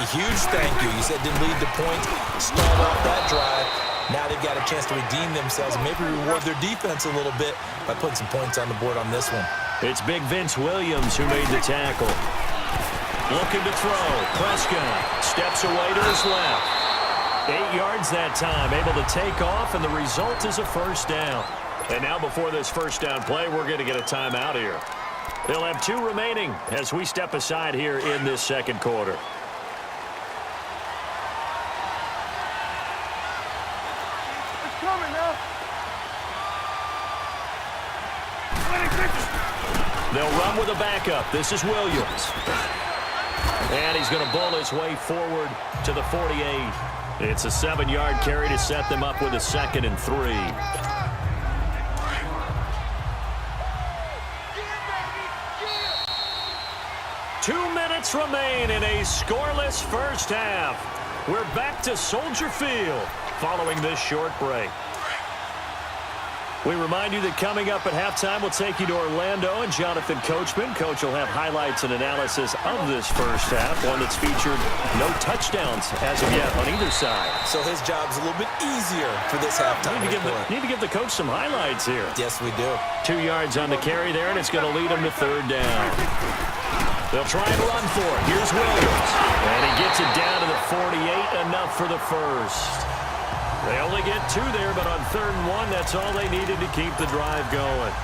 huge thank you. You said didn't lead to points, stalled off that drive. Now they've got a chance to redeem themselves and maybe reward their defense a little bit by putting some points on the board on this one. It's Big Vince Williams who made the tackle. Looking to throw. Prescott steps away to his left. 8 yards that time, able to take off, and the result is a first down. And now before this first down play, we're going to get a timeout here. They'll have 2 remaining as we step aside here in this second quarter. It's coming now. They'll run with a backup. This is Williams. And he's going to bull his way forward to the 48. It's a 7-yard carry to set them up with a 2nd and 3. Two minutes remain in a scoreless first half. We're back to Soldier Field following this short break. We remind you that coming up at halftime, we'll take you to Orlando and Jonathan Coachman. Coach will have highlights and analysis of this first half, one that's featured no touchdowns as of yet on either side. So his job's a little bit easier for this halftime. Need to give the coach some highlights here. Yes, we do. 2 yards on the carry there, and it's going to lead him to 3rd down. They'll try and run for it. Here's Williams. And he gets it down to the 48, enough for the first. They only get 2 there, but on 3rd and 1, that's all they needed to keep the drive going.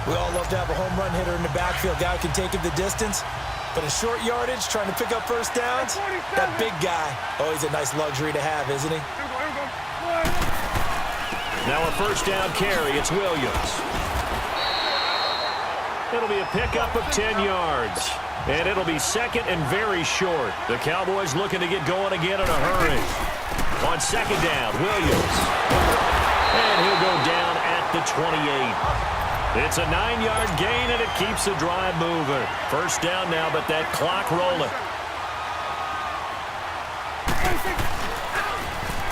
We all love to have a home run hitter in the backfield. Guy who can take it the distance. But in short yardage, trying to pick up first downs, that big guy, oh, he's a nice luxury to have, isn't he? Now a first down carry. It's Williams. It'll be a pickup of 10 yards. And it'll be 2nd and very short. The Cowboys looking to get going again in a hurry. On 2nd down, Williams. And he'll go down at the 28. It's a 9-yard gain, and it keeps the drive moving. First down now, but that clock rolling.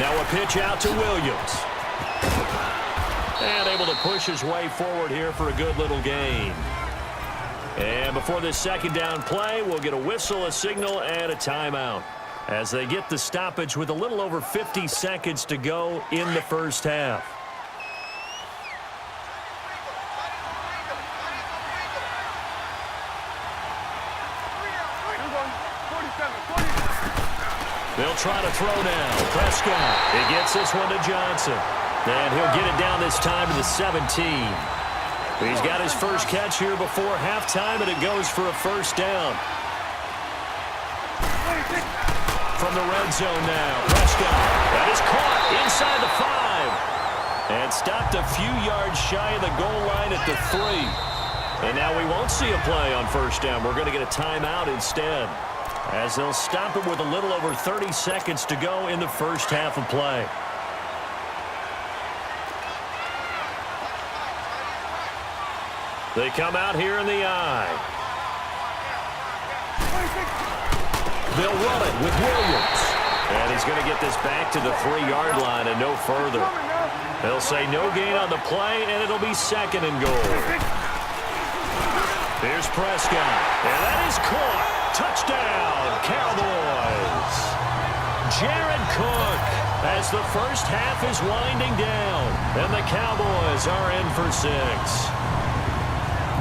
Now a pitch out to Williams. And able to push his way forward here for a good little gain. And before this second down play, we'll get a whistle, a signal, and a timeout as they get the stoppage with a little over 50 seconds to go in the first half. They'll try to throw now. Prescott. He gets this one to Johnson. And he'll get it down this time to the 17. He's got his first catch here before halftime, and it goes for a first down. From the red zone now, Prescott. That is caught inside the 5. And stopped a few yards shy of the goal line at the 3. And now we won't see a play on first down. We're going to get a timeout instead, as they'll stop it with a little over 30 seconds to go in the first half of play. They come out here in the eye. They'll run it with Williams. And he's going to get this back to the 3-yard line and no further. They'll say no gain on the play, and it'll be 2nd and goal. Here's Prescott. And that is caught. Touchdown, Cowboys. Jared Cook, as the first half is winding down, and the Cowboys are in for 6.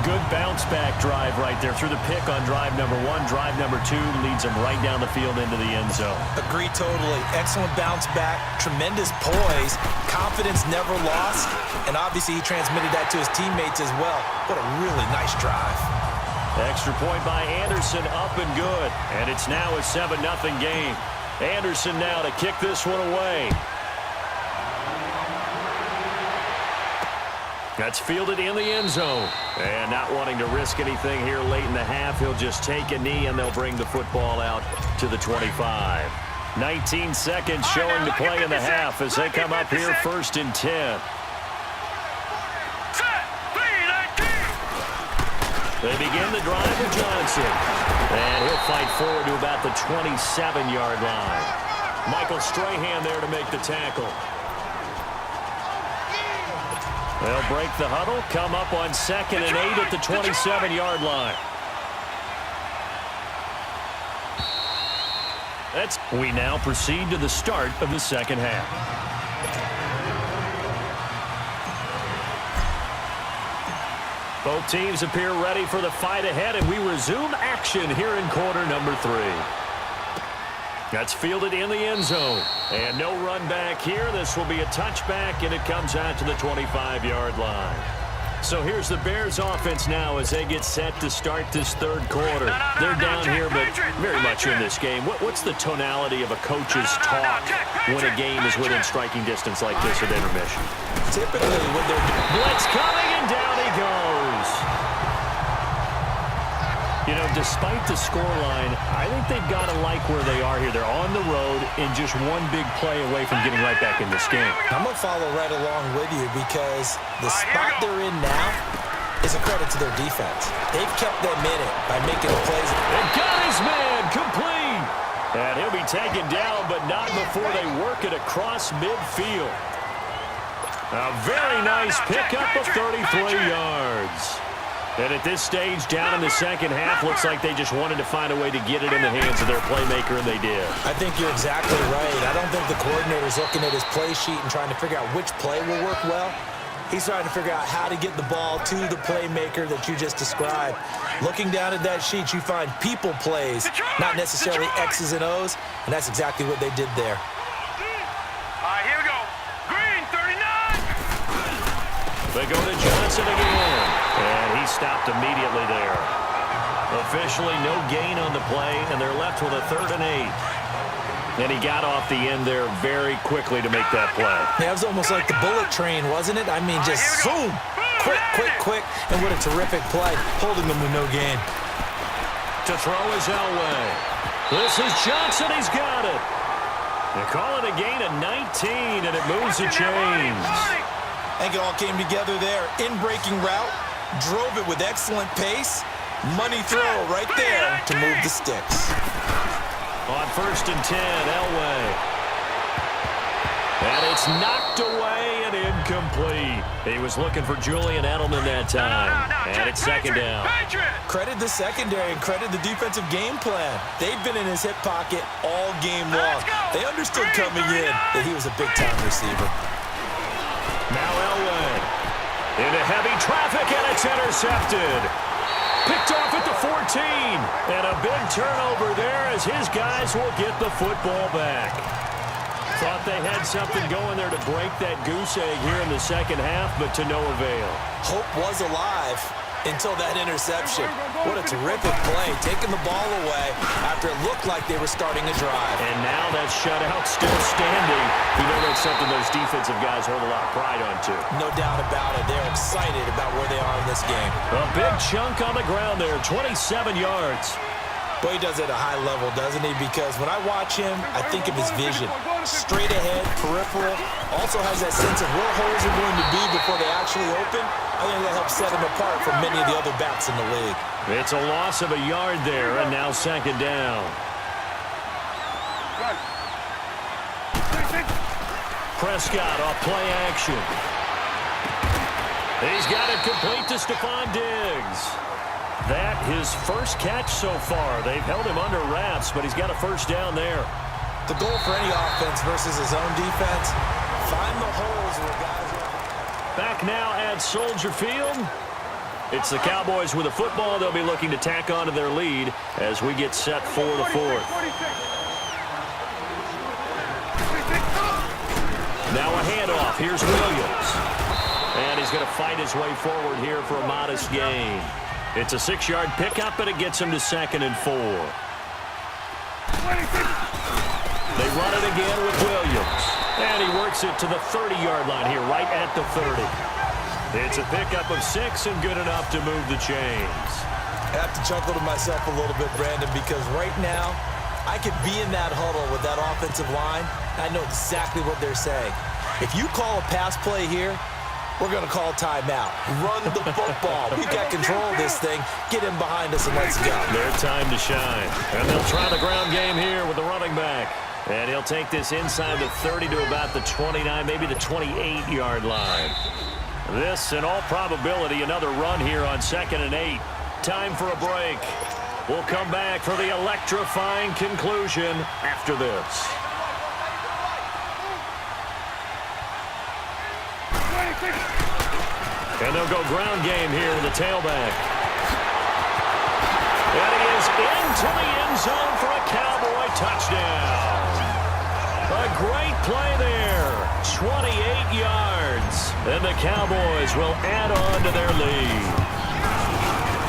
Good bounce-back drive right there through the pick on drive number 1. Drive number 2 leads them right down the field into the end zone. Agree totally. Excellent bounce back, tremendous poise, confidence never lost, and obviously he transmitted that to his teammates as well. What a really nice drive. Extra point by Anderson, up and good. And it's now a 7-0 game. Anderson now to kick this one away. That's fielded in the end zone. And not wanting to risk anything here late in the half, he'll just take a knee, and they'll bring the football out to the 25. 19 seconds showing to play in the half as they come up here 1st and 10. They begin the drive with Johnson. And he'll fight forward to about the 27-yard line. Michael Strahan there to make the tackle. They'll break the huddle, come up on 2nd and 8 at the 27-yard line. We now proceed to the start of the second half. Both teams appear ready for the fight ahead, and we resume action here in quarter number 3. That's fielded in the end zone. And no run back here. This will be a touchback, and it comes out to the 25-yard line. So here's the Bears offense now as they get set to start this third quarter. They're down here, but very much in this game. What's the tonality of a coach's talk when a game is within striking distance like this at intermission? Typically, when they're blitz coming, and down he goes. You know, despite the scoreline, I think they've got to like where they are here. They're on the road and just one big play away from getting right back in this game. I'm going to follow right along with you because the spot they're in now is a credit to their defense. They've kept them in it by making the plays. They got his man complete. And he'll be taken down, but not before they work it across midfield. A very nice pickup of 33 yards. And at this stage, down in the second half, looks like they just wanted to find a way to get it in the hands of their playmaker, and they did. I think you're exactly right. I don't think the coordinator's looking at his play sheet and trying to figure out which play will work well. He's trying to figure out how to get the ball to the playmaker that you just described. Looking down at that sheet, you find people plays, not necessarily X's and O's, and that's exactly what they did there. Here we go. Green, 39. They go to Johnson again. And he stopped immediately there. Officially no gain on the play, and they're left with a 3rd and 8. And he got off the end there very quickly to make that play. Yeah, it was almost like the bullet train, wasn't it? I mean, just zoom, quick, and what a terrific play, holding them to no gain. To throw is Elway. This is Johnson, he's got it. They call it a gain of 19, and it moves the chains. I think it all came together there. In-breaking route, drove it with excellent pace. Money throw right there to move the sticks. On 1st and 10, Elway. And it's knocked away and incomplete. He was looking for Julian Edelman that time. And it's 2nd down. Credit the secondary and credit the defensive game plan. They've been in his hip pocket all game long. They understood coming in that he was a big-time receiver. Now Elway into heavy traffic, and it's intercepted. Picked off at the 14. And a big turnover there as his guys will get the football back. Thought they had something going there to break that goose egg here in the second half, but to no avail. Hope was alive until that interception. What a terrific play, taking the ball away after it looked like they were starting a drive. And now that shutout still standing. You know that's something those defensive guys hold a lot of pride on, too. No doubt about it. They're excited about where they are in this game. A big chunk on the ground there, 27 yards. Boy, he does it at a high level, doesn't he? Because when I watch him, I think of his vision. Straight ahead, peripheral. Also has that sense of where holes are going to be before they actually open. I think that helps set him apart from many of the other backs in the league. It's a loss of a yard there, and now 2nd down. Prescott off play action. He's got it complete to Stephon Diggs. That his first catch so far. They've held him under wraps, but he's got a 1st down there. The goal for any offense versus his own defense, find the holes where guys are. Back now at Soldier Field. It's the Cowboys with a football. They'll be looking to tack on to their lead as we get set for the 4th. Now a handoff. Here's Williams. And he's going to fight his way forward here for a modest gain. It's a 6-yard pickup, but it gets him to 2nd and 4. They run it again with Williams. And he works it to the 30-yard line here, right at the 30. It's a pickup of 6 and good enough to move the chains. I have to chuckle to myself a little bit, Brandon, because right now, I could be in that huddle with that offensive line. I know exactly what they're saying. If you call a pass play here, we're going to call timeout. Run the football. We've got control of this thing. Get in behind us and let's go. Their time to shine. And they'll try the ground game here with the running back. And he'll take this inside the 30 to about the 29, maybe the 28-yard line. This, in all probability, another run here on 2nd and 8. Time for a break. We'll come back for the electrifying conclusion after this. And they'll go ground game here with the tailback. And he is into the end zone for a Cowboy touchdown. A great play there. 28 yards. And the Cowboys will add on to their lead.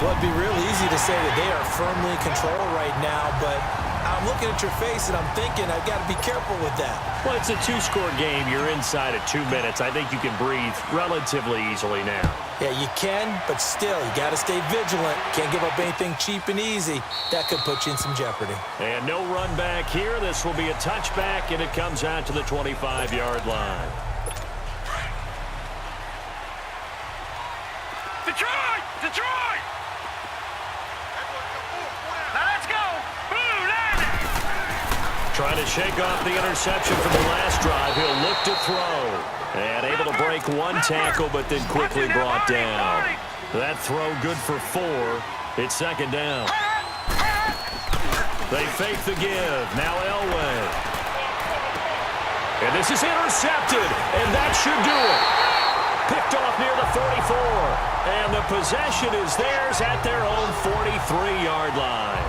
Well, it'd be real easy to say that they are firmly in control right now, but I'm looking at your face and I'm thinking I've got to be careful with that. Well, it's a two-score game. You're inside at 2 minutes. I think you can breathe relatively easily now. Yeah, you can, but still, you got to stay vigilant. Can't give up anything cheap and easy. That could put you in some jeopardy. And no run back here. This will be a touchback, and it comes out to the 25-yard line. Detroit! Detroit! Now let's go! Trying to shake off the interception from the last drive. He'll look to throw. And able to break one tackle, but then quickly brought down. That throw good for 4. It's second down. They fake the give. Now Elway. And this is intercepted. And that should do it. Picked off near the 44. And the possession is theirs at their own 43-yard line.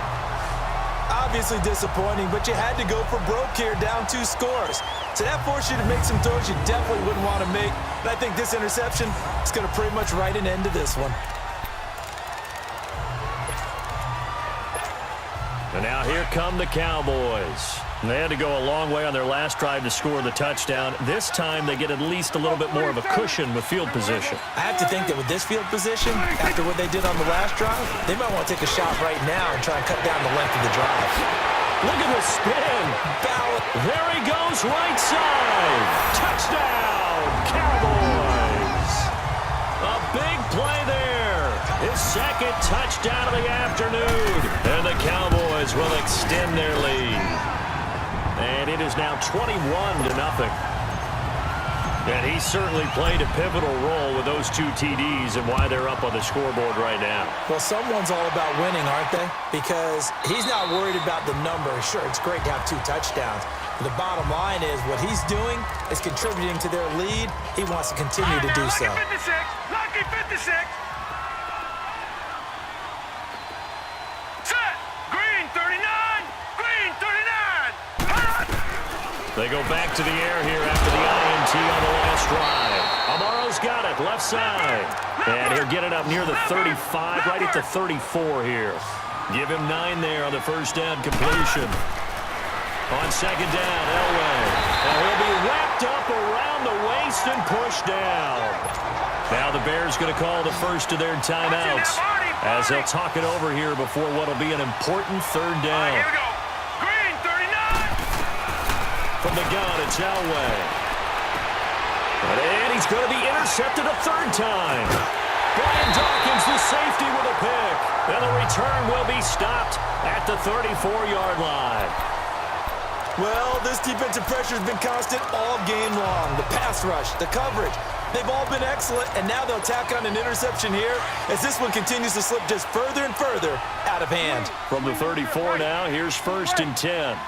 Obviously disappointing, but you had to go for broke here, down 2 scores. So that forced you to make some throws you definitely wouldn't want to make. But I think this interception is going to pretty much write an end to this one. And now here come the Cowboys. They had to go a long way on their last drive to score the touchdown. This time they get at least a little bit more of a cushion with field position. I have to think that with this field position, after what they did on the last drive, they might want to take a shot right now and try and cut down the length of the drive. Look at the spin. There he goes, right side. Touchdown, Cowboys. A big play there. His second touchdown of the afternoon. And the Cowboys will extend their lead. And it is now 21-0. And he certainly played a pivotal role with those 2 TDs and why they're up on the scoreboard right now. Well, someone's all about winning, aren't they? Because he's not worried about the number. Sure, it's great to have 2 touchdowns. But the bottom line is what he's doing is contributing to their lead. He wants to continue to do so. Lucky 56! Lucky 56! Set! Green 39! Green 39! They go back to the air here after the INT on the last drive. Amaro's got it, left side. And he'll get it up near the 35, right at the 34 here. Give him 9 there on the first down completion. On second down, Elway. And he'll be wrapped up around the waist and pushed down. Now the Bears going to call the first of their timeouts as they'll talk it over here before what will be an important third down. Here we go. Green 39! From the gun, it's Elway. And he's going to be intercepted a third time. Brian Dawkins, the safety, with a pick. And the return will be stopped at the 34-yard line. Well, this defensive pressure has been constant all game long. The pass rush, the coverage, they've all been excellent, and now they'll tack on an interception here as this one continues to slip just further and further out of hand. From the 34 now, here's 1st and 10.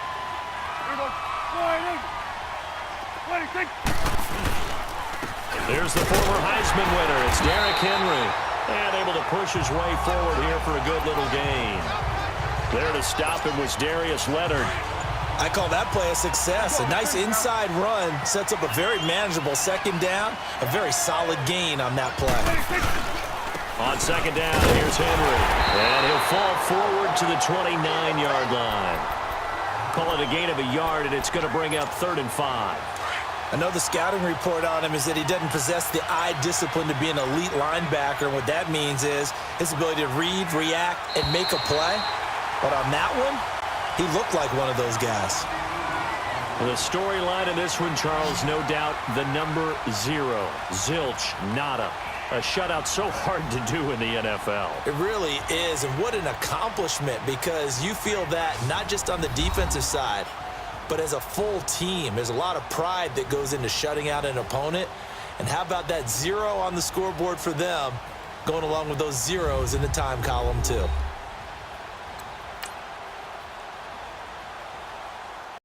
There's the former Heisman winner. It's Derrick Henry. And able to push his way forward here for a good little gain. There to stop him was Darius Leonard. I call that play a success. A nice inside run sets up a very manageable second down. A very solid gain on that play. On second down, here's Henry. And he'll fall forward to the 29-yard line. Call it a gain of a yard, and it's going to bring up 3rd and 5. I know the scouting report on him is that he doesn't possess the eye discipline to be an elite linebacker. And what that means is his ability to read, react, and make a play. But on that one, he looked like one of those guys. The storyline of this one, Charles, no doubt the number 0. Zilch, nada. A shutout so hard to do in the NFL. It really is, and what an accomplishment, because you feel that not just on the defensive side, but as a full team. There's a lot of pride that goes into shutting out an opponent. And how about that 0 on the scoreboard for them, going along with those zeros in the time column too.